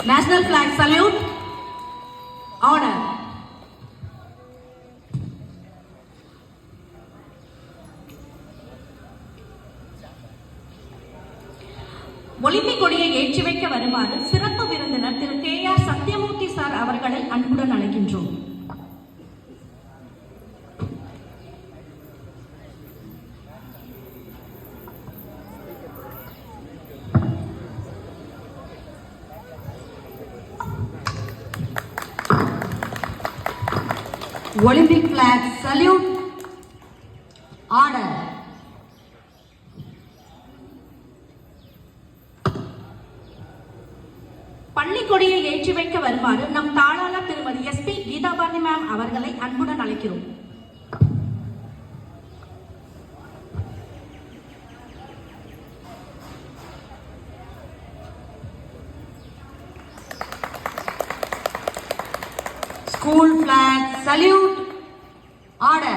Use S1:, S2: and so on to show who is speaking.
S1: National flag salute. Order. Olympic கொடியை ஏற்றி வைக்க வருமாறு சிறப்பு விருந்தினர் திரு KR சத்யமூர்த்தி சார் அவர்களை அன்புடன் அழைக்கின்றோம். Olympic flag salute. Order. பள்ளிக்கொடியை ஏற்றி வைக்க வருமாறு நம் தாளாளர் திருமதி SP கீதாபாரதி மேம் அவர்களை அன்புடன் அழைக்கிறோம். School flag salute. Order.